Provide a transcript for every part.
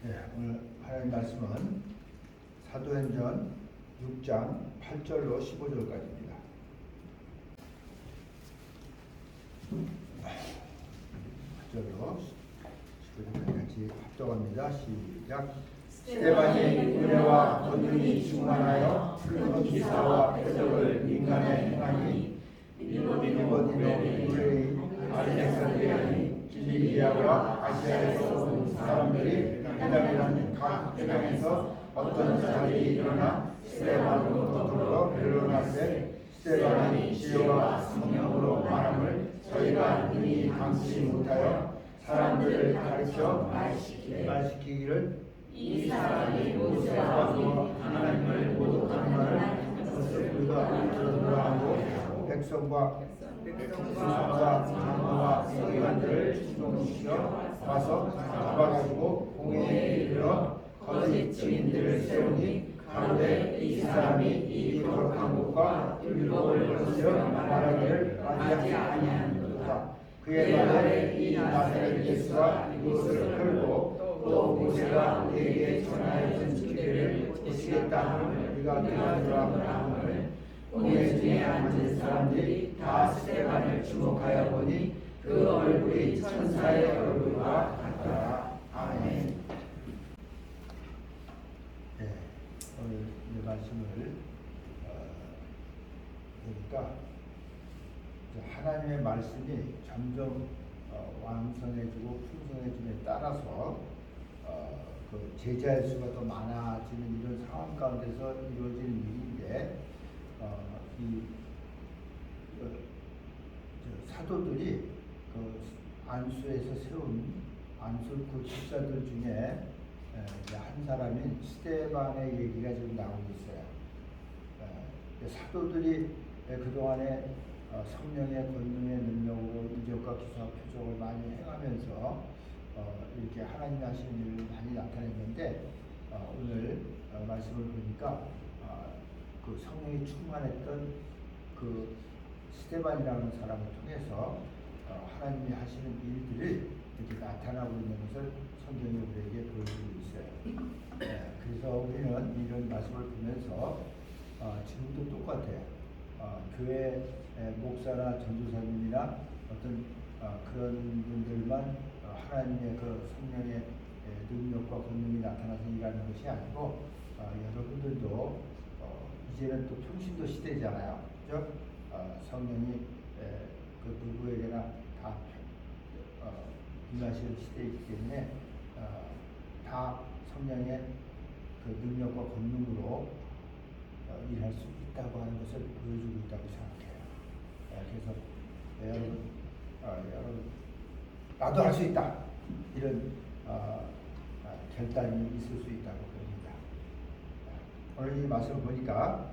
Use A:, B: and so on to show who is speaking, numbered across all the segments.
A: 네, 오늘 하나님 말씀은 사도행전 6장 8절로 15절까지입니다. 8절로 15절까지 같이 합독합니다. 시작.
B: 스데반이 은혜와 권능이 충만하여 큰 기사와 표적을 민간에 행하니 니고디모니 알렉산드리아니 길리기아와 아시아에서 온 사람들이 회당이라는 각 회당에서 어떤 자들이 일어나 스데반으로 더불어 변론하되 스데반이 지혜와 성령으로 말함을 저희가 능히 감지 못하여 사람들을 가르쳐 말시키기를 이 사람이 모세와 하나님을 모독하는 말을 것을 우리가 들어보라 하고 백성과 장로와 서기관들을 충동시켜 와서 잡아가지고 공회에 이르러 거짓 증인들을 세우니 가로되 이 사람이 이 거룩한 곳과 율법을 거스려 말하기를 하지 아니하는도다. 그의 말에 이 나사렛 예수가 이곳을 끌고 또 모세가 우리에게 전하여 준 기회를 보시겠다 함을 우리가 들으라 함을 공회 중에 앉은 사람들이 다 스데반을 주목하여 보니 그 얼굴이 천사의 얼굴과 같더라. 아멘.
A: 네, 오늘 이 말씀을 보니까 하나님의 말씀이 점점 왕성해지고 풍성해짐에 따라서 그 제자의 수가 더 많아지는 이런 상황 가운데서 이루어지는 일인데 이 사도들이 그 안수에서 세운 안수 그 집사들 중에 한 사람인 스데반의 얘기가 지금 나오고 있어요. 사도들이 그동안에 성령의 권능의 능력으로 이적과 기사와 표적을 많이 행하면서 이렇게 하나님 하시는 일을 많이 나타냈는데 오늘 말씀을 보니까 그 성령이 충만했던 그 스데반이라는 사람을 통해서 하나님이 하시는 일들이 이렇게 나타나고 있는 것을 성경이 우리에게 보여주고 있어요. 그래서 우리는 이런 말씀을 보면서 지금도 똑같아요. 교회 목사나 전도사님이나 어떤 그런 분들만 하나님의 그 성령의 능력과 권능이 나타나서 일하는 것이 아니고 여러분들도 이제는 또 평신도 시대잖아요. 그죠? 성령이 그 누구에게나 다 임하시는 시대이기 때문에 다 성령의 그 능력과 권능으로 일할 수 있다고 하는 것을 보여주고 있다고 생각해요. 그래서 여러분 나도 할 수 있다 이런 결단이 있을 수 있다고 봅니다. 오늘 이 말씀을 보니까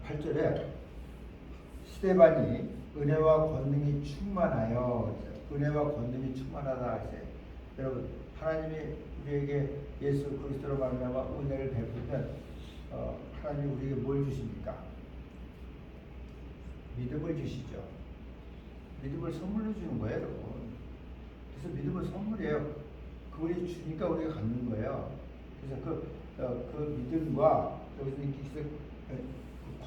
A: 8절에 스데반이 은혜와 권능이 충만하여 은혜와 권능이 충만하다 하세요. 여러분 하나님이 우리에게 예수 그리스도로 말미암아 은혜를 베푸면 하나님이 우리에게 뭘 주십니까? 믿음을 주시죠. 믿음을 선물로 주는 거예요, 여러분. 그래서 믿음은 선물이에요. 그분이 주니까 우리가 갖는 거예요. 그래서 그 믿음과 여기서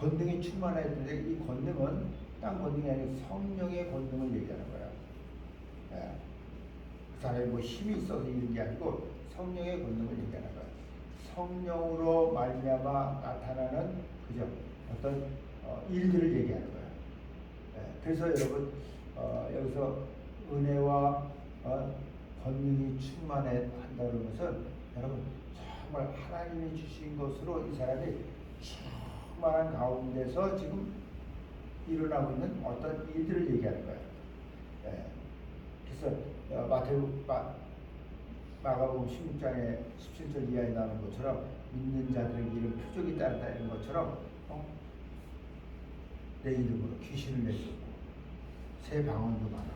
A: 권능이 충만했는데 이 권능은 딴 권능이 아니라 성령의 권능을 얘기하는 거예요. 그 사람이 뭐 힘이 있어서 이런 게 아니고 성령의 권능을 얘기하는 거예요. 성령으로 말미암아 나타나는 그죠? 어떤 일들을 얘기하는 거예요. 그래서 여러분 여기서 은혜와 권능이 충만한다는 것은 여러분 정말 하나님이 주신 것으로 이 사람이 충만한 가운데서 지금 일어나고 있는 어떤 일들을 얘기하는 거예요. 그래서 마가복음 16장에 17절 이하에 나오는 것처럼 믿는 자들에게 이런 표적이 따른다 이런 것처럼 내 이름으로 귀신을 내쫓고 새 방언도 많아.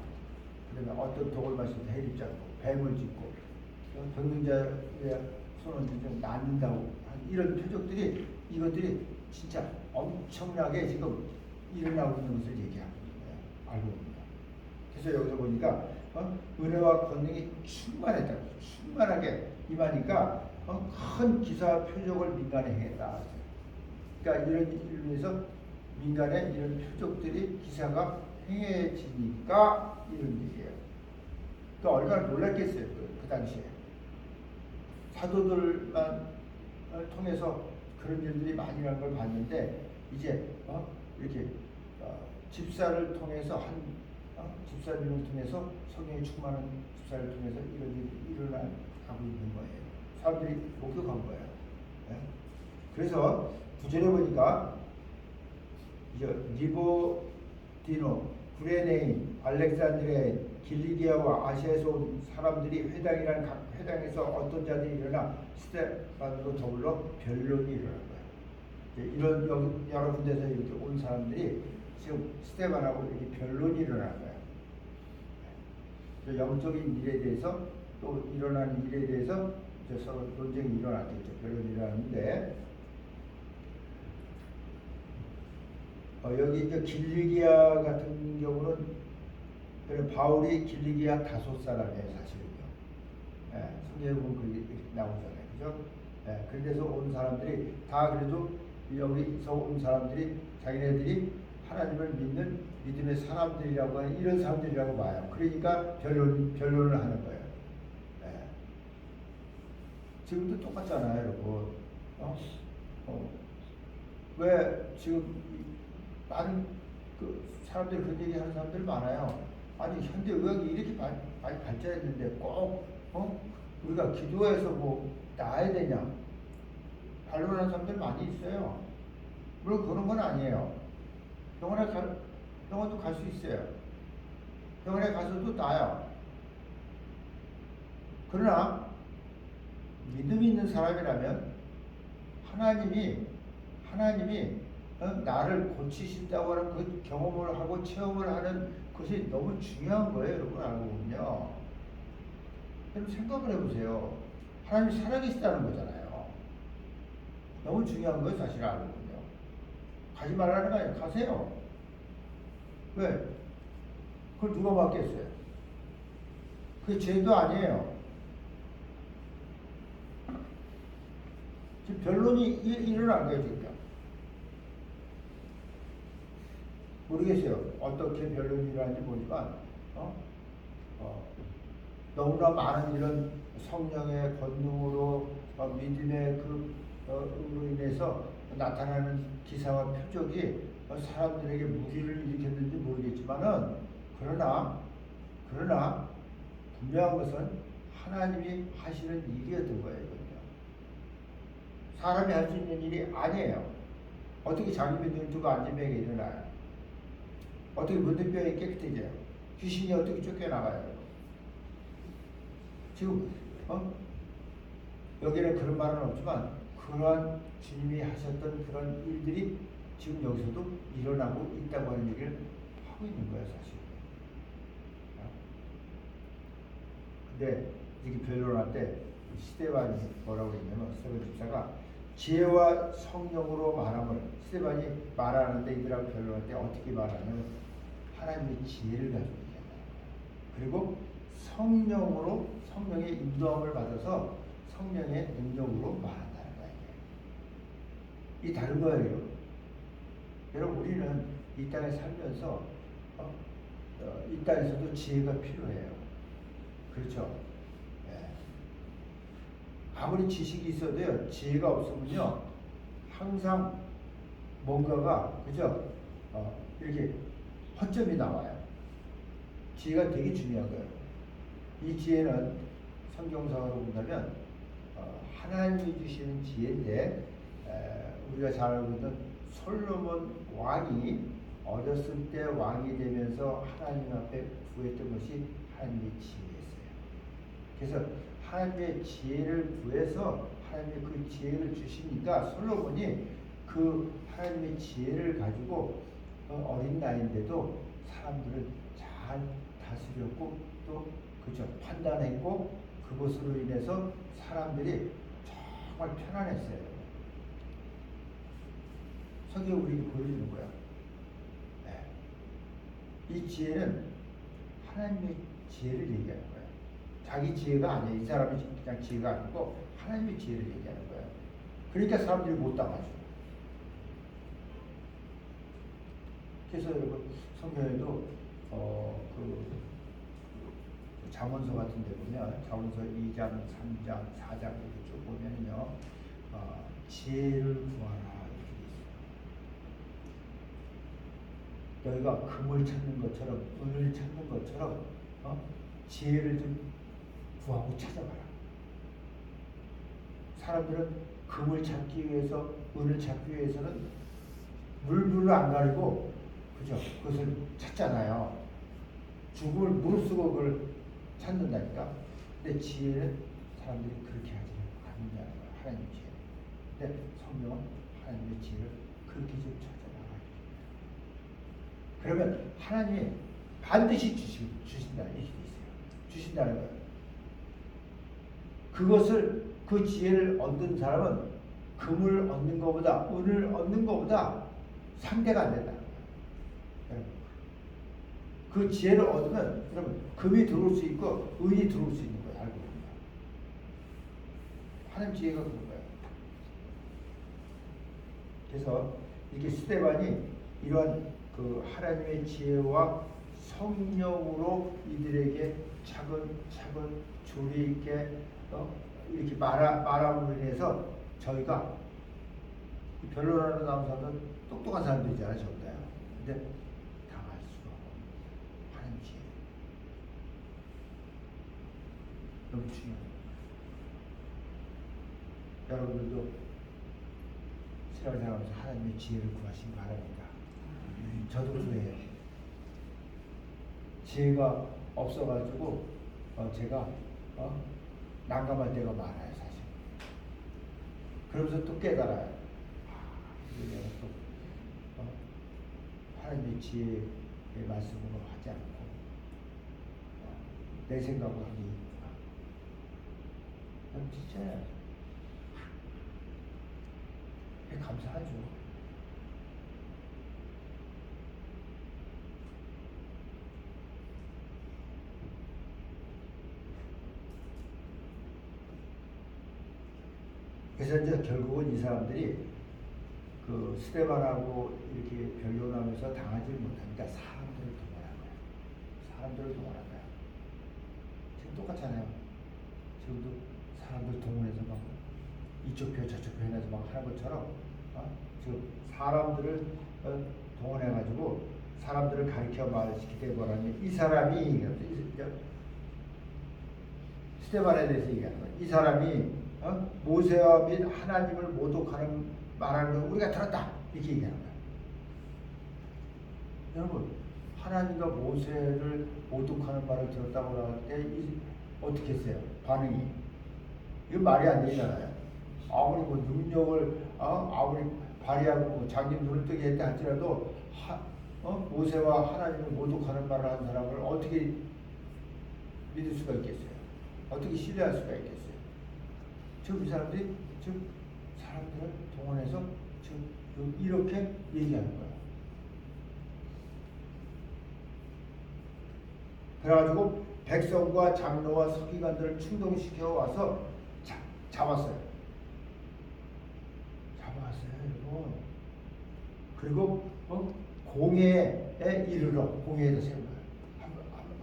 A: 그다음에 어떤 독을 마실 때 해립 잡고 뱀을 짚고 병든자의 손을 좀 낫는다고 하는 이런 표적들이 이것들이 진짜 엄청나게 지금 일어나고 있는 것을 얘기하는 거예요. 알고 있습니다. 그래서 여기서 보니까 은혜와 권능이 충만했다. 충만하게 임하니까 큰 기사 표적을 민간에 행했다. 그러니까 이런 일로 해서 민간에 이런 표적들이 기사가 행해지니까 이런 일이에요. 그러니까 얼마나 놀랐겠어요. 그 당시에 사도들만 통해서 그런 일들이 많이 일어난 걸 봤는데 이제 이렇게 집사를 통해서 집사님을 통해서 성령이 충만한 집사를 통해서 이런 일이 일어나고 있는 거예요. 사람들이 목격한 거예요. 네? 그래서 구절에 보니까 이제 니보디노, 구레네인, 알렉산드리아인, 길리기아와 아시아에서 온 사람들이 회당이라는 각 회당에서 어떤 자들이 일어나 스데반으로 더불어 변론이 일어난 거예요. 이런 여러 군데서 이렇게 온 사람들이 지금 스데반하고 이렇게 변론이 일어난 거예요. 영적인 일에 대해서 또 일어나는 일에 대해서 이제 서로 논쟁이 일어났겠죠. 변론이 일어났는데 여기 이제 길리기아 같은 경우는 바울이 길리기아 다소 사람이에요, 사실은요. 성경에 보면 그게 나오잖아요, 그죠? 그래서 온 사람들이 다 그래도 여기서 온 사람들이 자기네들이 하나님을 믿는 믿음의 사람들이라고 하는 이런 사람들이라고 봐요. 그러니까 변론을 하는 거예요. 지금도 똑같잖아요, 여러분. 왜 지금 많은 그 사람들이 그런 얘기 하는 사람들 많아요. 아니 현대 의학이 이렇게 많이 발전했는데 꼭 우리가 기도해서 뭐 나아야 되냐? 반론하는 사람들 많이 있어요. 물론 그런 건 아니에요. 병원도 갈 수 있어요. 병원에 가서도 나아요. 그러나 믿음이 있는 사람이라면 하나님이 나를 고치신다고 하는 그 경험을 하고 체험을 하는 것이 너무 중요한 거예요, 여러분. 알고 보면요. 여러분 생각을 해보세요. 하나님이 살아계시다는 거잖아요. 너무 중요한 거예요, 사실 알고 보면요. 가지 말라는 거 아니에요. 가세요. 왜? 그걸 누가 맡겠어요? 그게 죄도 아니에요. 지금 변론이 일어난 거예요, 지금. 모르겠어요. 어떻게 변론이 일어나는지 모르지만, 너무나 많은 이런 성령의 권능으로, 믿음의 으로 인해서 나타나는 기사와 표적이 사람들에게 무기를 일으켰는지 모르겠지만은, 그러나, 분명한 것은 하나님이 하시는 일이었던 거예요, 이건요. 사람이 할 수 있는 일이 아니에요. 어떻게 자기 믿음을 두고 안진병이 일어나요? 어떻게 문둥병이 깨끗해져요? 귀신이 어떻게 쫓겨나가요? 지금 여기는 그런 말은 없지만 그러한 주님이 하셨던 그런 일들이 지금 여기서도 일어나고 있다고 하는 얘기를 하고 있는 거예요, 사실. 근데 이렇게 변론할 때 스데반이 뭐라고 했냐면, 스데반 집사가 지혜와 성령으로 말함을, 스데반이 말하는데 이들하고 변론할 때 어떻게 말하냐면 하나님의 지혜를 가지고 얘기한다. 그리고 성령의 인도함을 받아서 성령의 능력으로 말한다는 거예요. 이 다른 거예요. 여러분, 우리는 이 땅에 살면서 이 땅에서도 지혜가 필요해요. 그렇죠? 아무리 지식이 있어도요, 지혜가 없으면요, 항상 뭔가가, 그죠? 이렇게 허점이 나와요. 지혜가 되게 중요한 거예요. 이 지혜는 성경상으로 본다면 하나님이 주시는 지혜인데, 우리가 잘 알고 있는 솔로몬 왕이 어렸을 때 왕이 되면서 하나님 앞에 구했던 것이 하나님의 지혜였어요. 그래서 하나님의 지혜를 구해서 하나님의 그 지혜를 주시니까 솔로몬이 그 하나님의 지혜를 가지고 어린 나이인데도 사람들을 잘 다스렸고 또 그죠, 판단했고 그것으로 인해서 사람들이 정말 편안했어요. 성경이 우리에게 보여주는 거야. 이 지혜는 하나님의 지혜를 얘기하는 거예요. 자기 지혜가 아니에요. 이 사람이 그냥 지혜가 아니고 하나님의 지혜를 얘기하는 거예요. 그러니까 사람들이 못 당하죠. 그래서 여러분 성경에도 잠언서 같은 데 보면 잠언서 2장, 3장, 4장 이렇게 쭉 보면요. 지혜를 구하라 이렇게 있어요. 너희가 금을 찾는 것처럼 은을 찾는 것처럼 지혜를 좀 구하고 찾아봐라. 사람들은 금을 찾기 위해서 은을 찾기 위해서는 물불을 안 가리고 그죠? 그것을 찾잖아요. 죽을 무릅쓰고 그걸 찾는다니까. 근데 지혜는 사람들이 그렇게 하지 않는다는 거야. 하나님 지혜. 근데 성경은 하나님의 지혜를 그렇게 좀 찾아나가야 돼. 그러면 하나님이 반드시 주신다는 얘기가 있어요. 주신다는 거예요. 그것을 그 지혜를 얻는 사람은 금을 얻는 것보다 은을 얻는 것보다 상대가 안 된다. 그 지혜를 얻으면 여러분 금이 들어올 수 있고 은이 들어올 수 있는 거예요. 알고 보면 하나님 지혜가 그런 거예요. 그래서 이렇게 스데반이 이러한 그 하나님의 지혜와 성령으로 이들에게 차근차근 조리 있게 이렇게 말함으로 인해서 저희가 변론하는 사람들은 똑똑한 사람들이잖아요. 전부 다요. 근데 당할 수가 없는 하나님 지혜. 너무 중요해요. 여러분들도 신앙생활하면서 하나님의 지혜를 구하시기 바랍니다. 저도 그래요. 지혜가 없어가지고 제가 난감할 때가 많아요, 사실. 그러면서 또 깨달아요. 내가 또 하나님의 지혜의 말씀으로 하지 않고 내 생각으로 하기. 진짜 감사하죠. 그래서 이제 결국은 이 사람들이 그 스데반하고 이렇게 변론하면서 당하지 못하니까 사람들을 동원한 거야. 사람들을 동원한 거야. 지금 똑같잖아요. 지금도 사람들 동원해서 막 이쪽 표 저쪽 표 해서 막 하는 것처럼 지금 사람들을 동원해가지고 사람들을 가르쳐 말시키게 되버라니 이 사람이 스데반에 대해서 얘기하는 거야. 이 사람이 모세와 및 하나님을 모독하는 말하는 걸 우리가 들었다 이렇게 얘기하는 거야. 여러분 하나님과 모세를 모독하는 말을 들었다고 할 때 어떻게 했어요? 반응이 이거 말이 안 되잖아요. 아무리 뭐 능력을 아무리 발휘하고 뭐 자기 눈을 뜨게 했다 할지라도 모세와 하나님을 모독하는 말을 하는 사람을 어떻게 믿을 수가 있겠어요? 어떻게 신뢰할 수가 있겠어요? 지금 이 사람들이 지금 사람들을 동원해서 지금 이렇게 얘기하는 거예요. 그래가지고 백성과 장로와 서기관들을 충동시켜 와서 잡았어요. 잡아왔어요, 여러분. 그리고 공회에 이르러 공회에다 세운 거예요.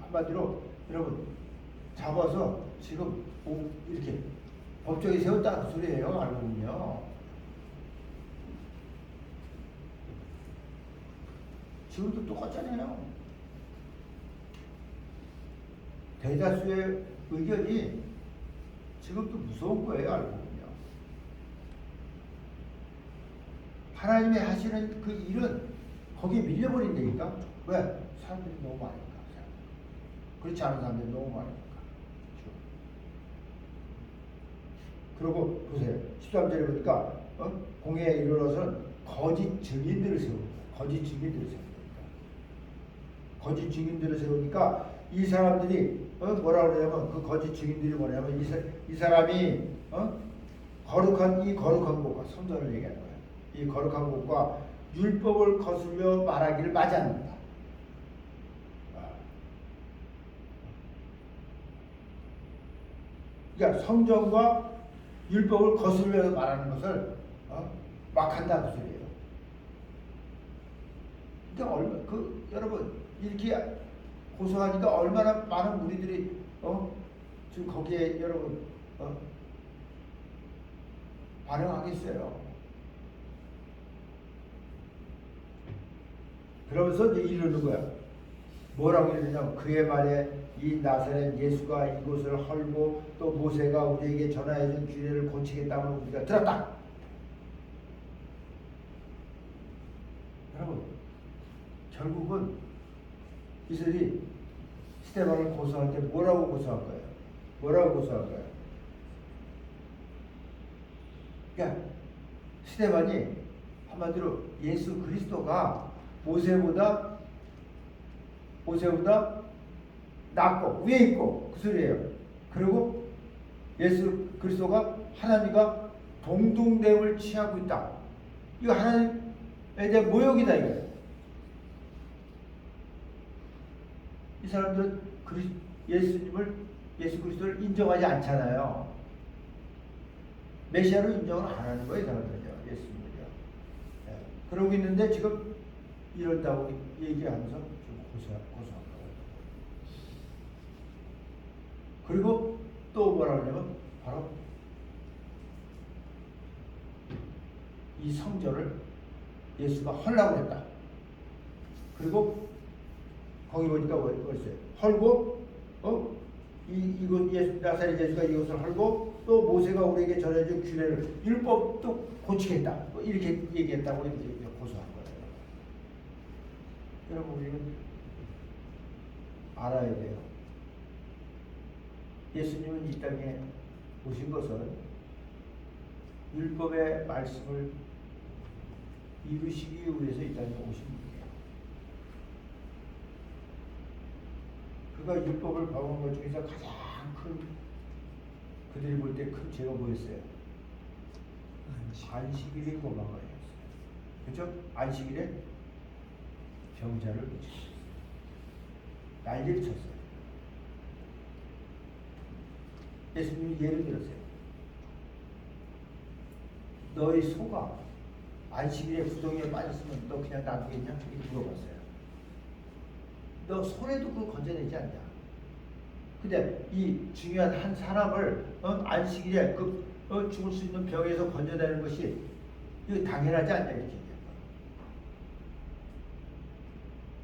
A: 한마디로 여러분 잡아서 지금 이렇게 법정에 세웠다는 그 소리예요. 알고 보면요. 지금도 똑같잖아요. 대다수의 의견이 지금도 무서운 거예요. 알고 보면. 하나님이 하시는 그 일은 거기에 밀려버린다니까. 왜? 사람들이 너무 많으니까. 그렇지 않은 사람들이 너무 많으니까. 그리고 보세요. 13절에 보니까 공회에 이르러서는 거짓 증인들을 세웁니다. 거짓 증인들을 세웁니다. 거짓 증인들을 세우니까 이 사람들이 뭐라 그러냐면 그 거짓 증인들이 뭐냐면 이 사람이 거룩한 곳과 성전을 얘기하는 거예요. 이 거룩한 곳과 율법을 거슬려 말하기를 마지 않는다. 그러니까 성경과 율법을 거슬려 말하는 것을 막 한다 그 소리예요. 그러니까 여러분 이렇게 고소하니까 얼마나 많은 우리들이 지금 거기에 여러분 반응하겠어요. 그러면서 이제 이러는 거야. 뭐라고 이러냐면 그의 말에 이 나사렛 예수가 이곳을 헐고 또 모세가 우리에게 전하여준 규례를 고치겠다고 우리가 들었다. 여러분 결국은 이들이 스데반을 고소할 때 뭐라고 고소할 거예요? 뭐라고 고소할 거예요? 그러니까 스데반이 한마디로 예수 그리스도가 모세보다 낫고 위에 있고 그 소리예요. 그리고 예수 그리스도가 하나님과 동등됨을 취하고 있다. 이거 하나님에 대한 모욕이다 이거예요. 이 사람들은 예수 그리스도를 인정하지 않잖아요. 메시아로 인정을 안 하는 거예요, 이 사람들은요. 예수님을요. 네. 그러고 있는데 지금 이런다고 얘기하면서 좀 고소한 거예요. 그리고 또 뭐라 그러냐면 바로 이 성전을 예수가 헐라고 했다. 그리고 거기 보니까 뭐였어요? 헐고 이곳 나사렛 예수가 이것을 헐고 또 모세가 우리에게 전해준 규례를 율법도 고치겠다. 뭐 이렇게 얘기했다고 이렇게 고소한 거예요. 여러분 우리는 알아야 돼요. 예수님은 이 땅에 오신 것은 율법의 말씀을 이루시기 위해서 이 땅에 오신 분이에요. 그가 율법을 범한 것 중에서 가장 큰 그들이 볼 때 큰 죄가 뭐였어요? 안식일에 고만을 했어요. 그렇죠? 안식일에 병자를 고쳤어요. 난리를 쳤어요. 예수님이 예를 들었어요. 너희 소가 안식일에 구덩이에 빠졌으면 너 그냥 놔두겠냐? 이렇게 물어봤어요. 너 손에도 그걸 건져내지 않냐? 근데 이 중요한 한 사람을 안식일에 죽을 수 있는 병에서 건져내는 것이 이거 당연하지 않냐 이렇게 얘기한 거예요.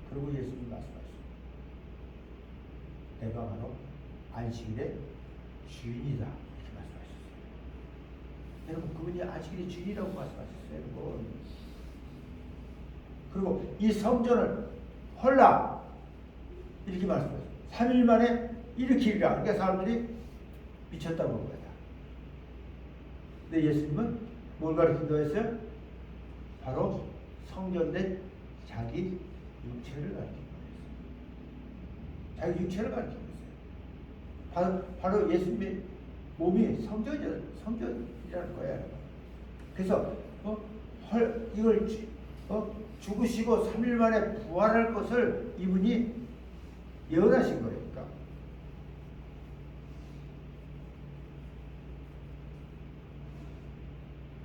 A: 그리고 예수님이 말씀하셨어요. 내가 바로 안식일의 주인이다 이렇게 말씀하셨어요. 여러분 그분이 안식일의 주인이라고 말씀하셨어요. 여러분. 그리고 이 성전을 헐라 이렇게 말씀하셨어요. 3일 만에 일으키리라. 그러니까 사람들이 미쳤다고 한 거야. 근데 예수님은 뭘 가르친다고 했어요? 바로 성전된 자기 육체를 가르친 거예요. 자기 육체를 가르친 거예요. 바로 예수님의 몸이 성전이라는 거예요. 그래서 이걸 죽으시고 3일 만에 부활할 것을 이분이 예언하신 거예요.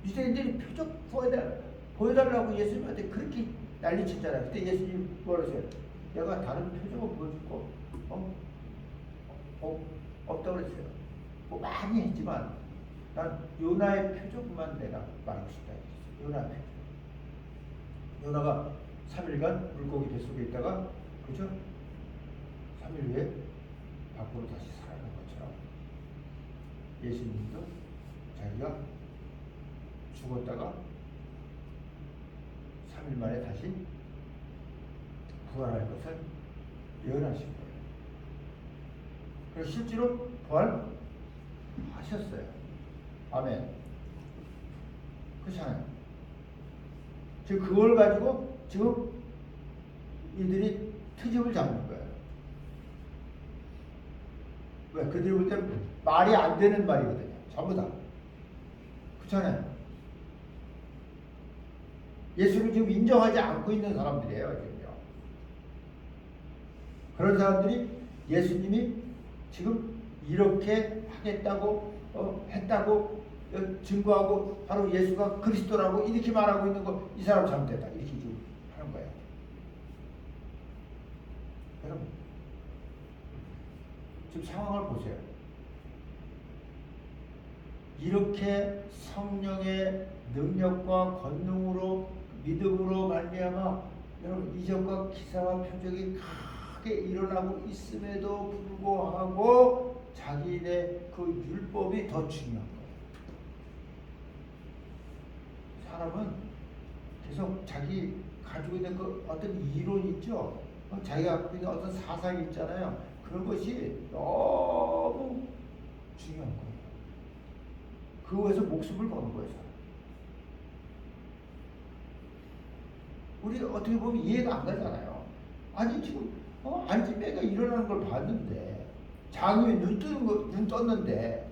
A: 유대인들이 표적 보여달라고 예수님한테 그렇게 난리쳤잖아요. 그때 예수님 뭐라고 했어요? 내가 다른 표적을 보여줄거 없다고 그랬어요. 뭐 많이 했지만 난 요나의 표적만 내가 말하고 싶다 했어요. 요나의 표적. 요나가 3일간 물고기 뱃속에 있다가 그죠? 3일 후에 밖으로 다시 살아난 것처럼 예수님도 자기가 죽었다가 3일 만에 다시 부활할 것을 예언하신 거예요. 그래서 실제로 부활하셨어요. 아멘. 그렇잖아요. 지금 그걸 가지고 지금 이들이 트집을 잡는 거예요. 왜? 그들이 볼 때 말이 안 되는 말이거든요. 전부 다. 그렇잖아요. 예수를 지금 인정하지 않고 있는 사람들이에요. 지금요. 그런 사람들이 예수님이 지금 이렇게 하겠다고 했다고 증거하고 바로 예수가 그리스도라고 이렇게 말하고 있는 거 이 사람 잘못됐다 이렇게 지금 하는 거예요. 여러분 지금 상황을 보세요. 이렇게 성령의 능력과 권능으로 믿음으로 말미암아 여러분 이적과 기사와 표적이 크게 일어나고 있음에도 불구하고 자기네 그 율법이 더 중요한 거예요. 사람은 계속 자기 가지고 있는 그 어떤 이론 있죠. 자기가 갖고 있는 어떤 사상이 있잖아요. 그런 것이 너무 중요한 거예요. 그거에서 목숨을 거는 거예요. 사람. 우리 어떻게 보면 이해가 안 가잖아요. 아니 지금 안진뱅이가 일어나는 걸 봤는데 장님이 눈 떴는데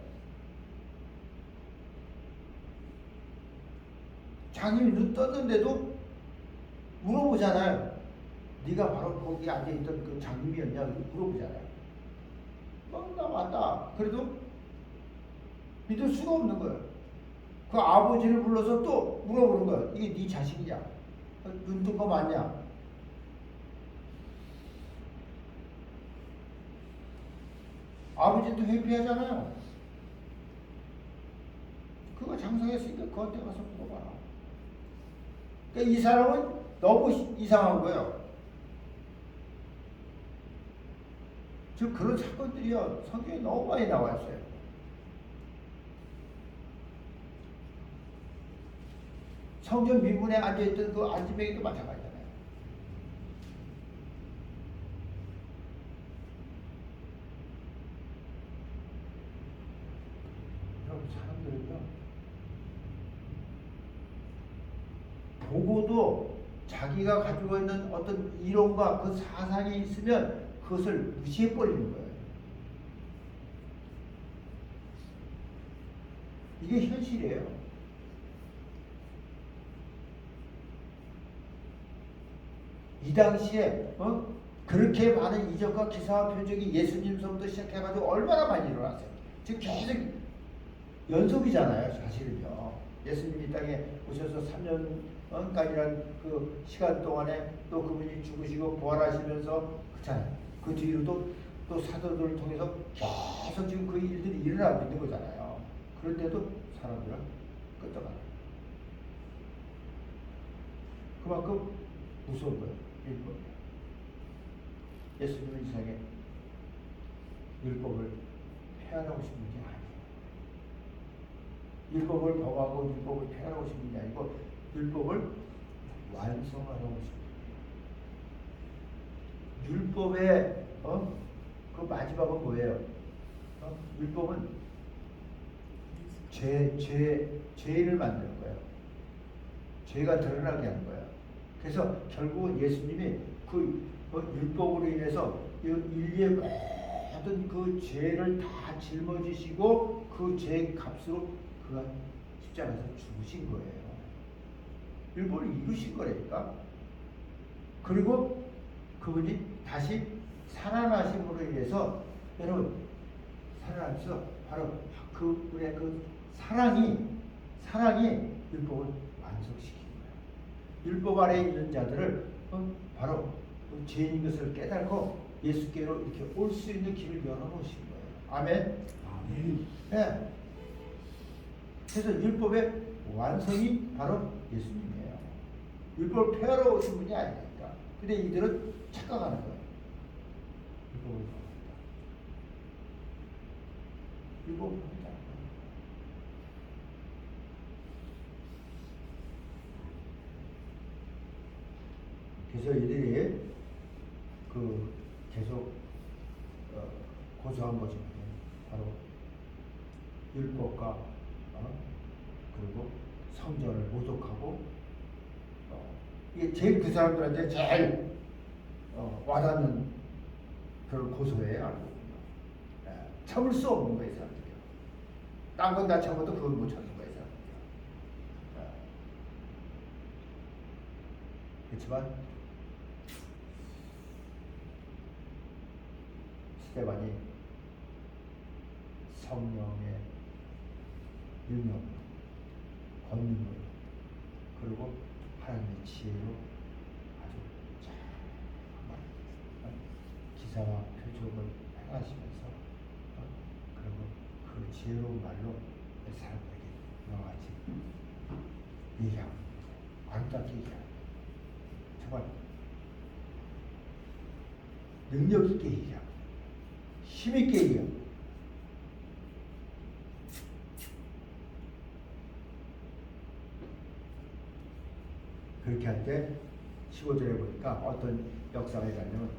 A: 장님이 눈 떴는데도 물어보잖아요. 네가 바로 거기 앉아있던 그 장님이었냐 물어보잖아요. 나 맞다. 그래도 믿을 수가 없는 거예요. 그 아버지를 불러서 또 물어보는 거예요. 이게 네 자식이냐? 눈 뜬 거 맞냐? 아버지도 회피하잖아요. 그거 장사했으니까 그한테 가서 물어봐라. 그러니까 이 사람은 너무 이상한 거예요. 지금 그런 사건들이요 성경에 너무 많이 나와 있어요. 성전 민문에 앉아있던 그 안진뱅이도 마찬가지잖아요. 여러분 사람들은요 보고도 자기가 가지고 있는 어떤 이론과 그 사상이 있으면 그것을 무시해버리는 거예요. 이게 현실이에요. 이 당시에 그렇게 많은 이적과 기사와 표적이 예수님서부터 시작해가지고 얼마나 많이 일어났어요. 지금 계속 연속이잖아요. 사실은요. 예수님이 이 땅에 오셔서 3년간이라는 그 시간 동안에 또 그분이 죽으시고 부활하시면서 그렇잖아요. 그 뒤로도 또 사도들을 통해서 계속 지금 그 일들이 일어나고 있는 거잖아요. 그런데도 사람들은 끄떡하는 그만큼 무서운 거예요. 예수님은 이 세상에 율법을 폐하라고 하신 분이 아니에요. 율법을 범하고 율법을 폐하라고 하신 분이 아니고 율법을 완성하라고 하신 분이에요. 율법의 그 마지막은 뭐예요? 율법은 죄를 만드는 거예요. 죄가 드러나게 하는 거예요. 그래서 결국은 예수님이 그 율법으로 인해서 인류의 모든 그 죄를 다 짊어지시고 그 죄 값으로 그가 십자가에서 죽으신 거예요. 율법을 이루신 거라니까. 그리고 그분이 다시 살아나심으로 인해서 여러분 살아나서 바로 그분의 그 사랑이 율법을 완성시킨 거예요. 율법 아래에 있는 자들을 바로 죄인 것을 깨닫고 예수께로 이렇게 올 수 있는 길을 열어놓으신 거예요. 아멘.
B: 아멘.
A: 네. 그래서 율법의 완성이 바로 예수님이에요. 율법을 폐하러 오신 분이 아니니까. 근데 이들은 착각하는 거예요. 율법을 범한다. 율법을 범한다. 그래서 이들이 그 계속 고소한 것이 바로 율법과 그리고 성전을 모독하고 이게 제일 그 사람들한테 제일 와닿는 그런 고소예요. 알고 보면 참을 수 없는 거예요. 사람들이. 딴 건 다 참아도 그걸 못 참는 거예요. 사람들이. 그렇지만 스데반이 성령의 능력, 권능으로, 그리고 하나님의 지혜로 아주 정말 기사와 표적을 행하시면서 그리고 그 지혜로운 말로 사람들에게 이와 같이 얘기하고 아름답게 얘기하고 정말 능력 있게 얘기하고 힘 있게 얘기하고 그렇게 할 때 15절에 보니까 어떤 역사가 있냐면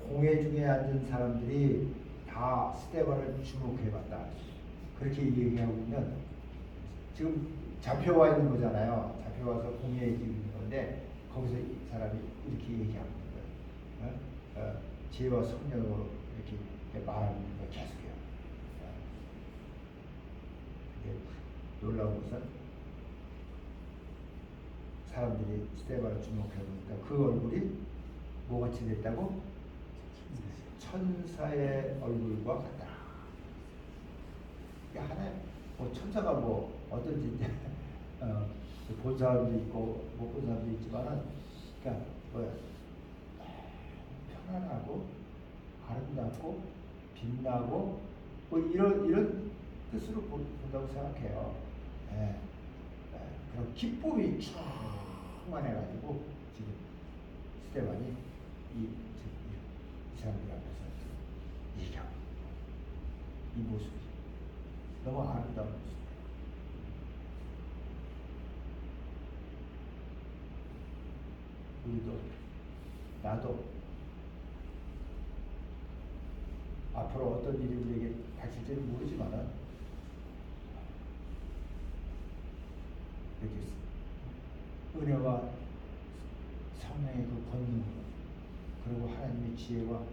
A: 공회 중에 앉은 사람들이 다 스데반을 주목해봤다. 그렇게 얘기하고 있는 지금 잡혀와 있는 거잖아요. 잡혀와서 공회에 있는 건데 거기서 이 사람이 이렇게 얘기하고 있는 거예요. 지혜와 성령으로 이렇게 말하는 거 계속해요. 놀라운 것은 사람들이 스데반을 주목해보니까 그 얼굴이 뭐같이 됐다고? 천사의 얼굴과 같다. 이게 하나의 뭐 천사가 뭐 어떤지 이제 본 사람도 있고 못 본 사람도 있지만은 그러니까 뭐야 편안하고 아름답고 빛나고 뭐 이런 뜻으로 본다고 생각해요. 예. 그런 기쁨이 충만해가지고 지금 스데반이 이 사람들 앞에서 얘기하고 이 모습이 너무 아름다운 모습이에요. 우리도 나도 앞으로 어떤 일이 우리에게 닥칠지는 모르지만은 이렇게 은혜와 성령의 그 권능으로 그리고 하나님의 지혜와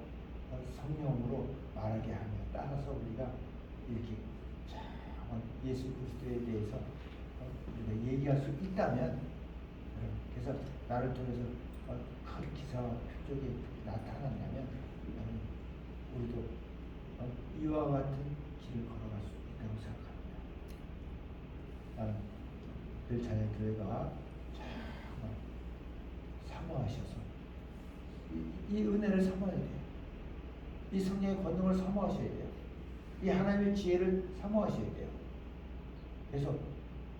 A: 성령으로 말하게 하며 따라서 우리가 이렇게 참 예수 그리스도에 대해서 우리가 얘기할 수 있다면 그래서 나를 통해서 큰 기사와 표적이 나타난다면 우리도 이와 같은 길을 걸어갈 수 있다고 생각합니다. 나는 늘 자녀교회가 정말 사모하셔서 이 은혜를 사모해야 돼요. 이 성령의 권능을 사모하셔야 돼요. 이 하나님의 지혜를 사모하셔야 돼요. 그래서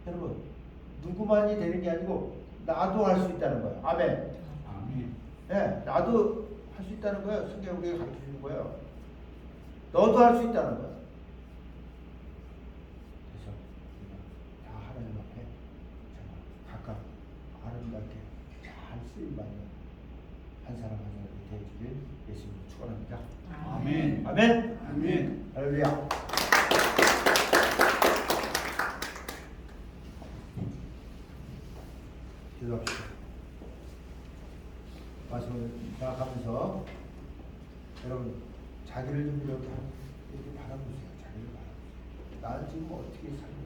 A: 여러분 누구만이 되는 게 아니고 나도 할 수 있다는 거예요. 아멘.
B: 아멘.
A: 네, 나도 할 수 있다는 거예요. 성경 우리가 가르쳐 주는 거예요. 너도 할 수 있다는 거예요. 그래서 우리가 다 하나님 앞에 정말 각각 아름답게 잘 쓰임받는 한 사람 한 사람이 되어주길 예수님으로 축원합니다.
B: 아멘.
A: 아멘.
B: 아멘.
A: 할렐루야. 기도합시다. 말씀을 생각하면서 여러분 자기를 좀 이렇게 바라보세요. 자기를 바라보세요. 나는 지금 어떻게 살고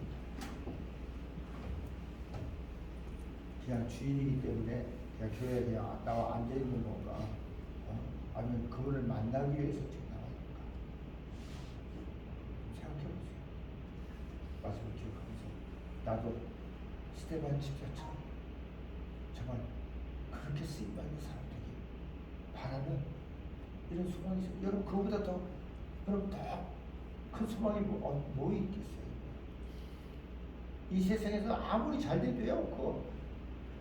A: 그냥 주인이기 때문에 그냥 교회에 그냥 나와 앉아 있는 건가? 아니면 그분을 만나기 위해서 지금 나와 있는가? 생각해 보세요. 말씀을 기억하면서 나도 스데반 집사처럼 정말 그렇게 쓰임받는 사람 되기 바라는 이런 소망이 있어요. 여러분 그거보다 더 여러분 더 큰 소망이 뭐 있겠어요? 이 세상에서 아무리 잘 돼도요, 그거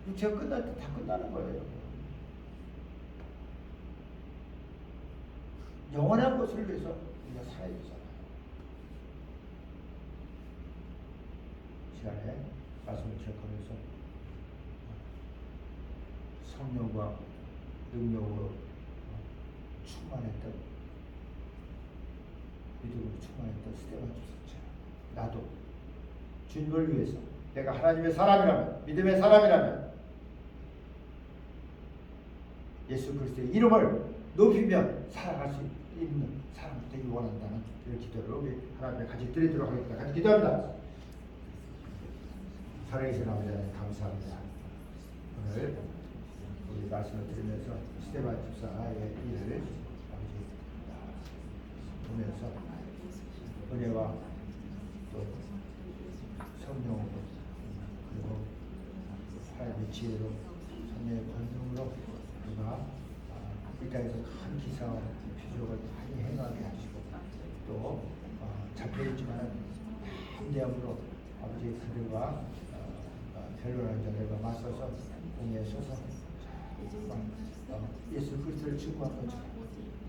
A: 육체가 끝날 때 다 끝나는 거예요. 영원한 것을 위해서 우리가 살아야 되잖아요. 시간에 말씀을 기억하면서 성령과 능력으로 충만했던 믿음으로 충만했던 스데반 집사처럼 나도 주님을 위해서 내가 하나님의 사람이라면 믿음의 사람이라면 예수 그리스도의 이름을 높이며 살아갈 수 있는 사람 되기 원한다는 이런 기도를 우리 하나님께 같이 드리도록 하겠습니다. 같이 기도합니다. 살아계신 아버지 하나님 감사합니다. 오늘 우리 말씀을 들으면서 스데반 집사의 일을 아버지 보면서 은혜와 또 성령으로 그리고 하나님의 지혜로 성령의 권능으로 우리가 이 땅에서 큰 기사와 표적을 많이 행하게 하시고 또 잡혀있지만 담대함으로 아버지 그들과 변론하는 자들과 맞서서 공에 서서 예수 그리스도를 증거한 것처럼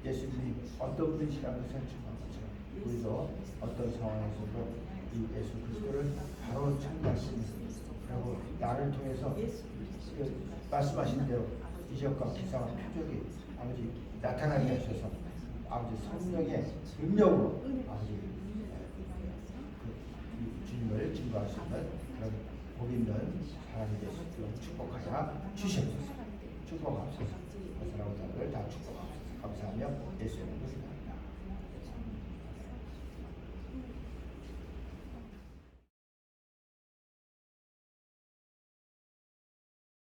A: 예수님이 어떤 분이시라는 것을 증거한 것처럼 우리도 어떤 상황에서도 이 예수 그리스도를 바로 증거할 수 있는 그리고 나를 통해서 말씀하신 대로 이적과 기사와 표적이 아버지 나타나게 하셔서 아버지 성령의 능력으로 아버지 주님을 증거할 수 있는 그런 복 있는 사람이 될 수 있도록 축복하여 주시옵소서. 축복하옵소서. 거사라고 자들 다 축복하옵소서. 감사하며 예수님을 기도합니다.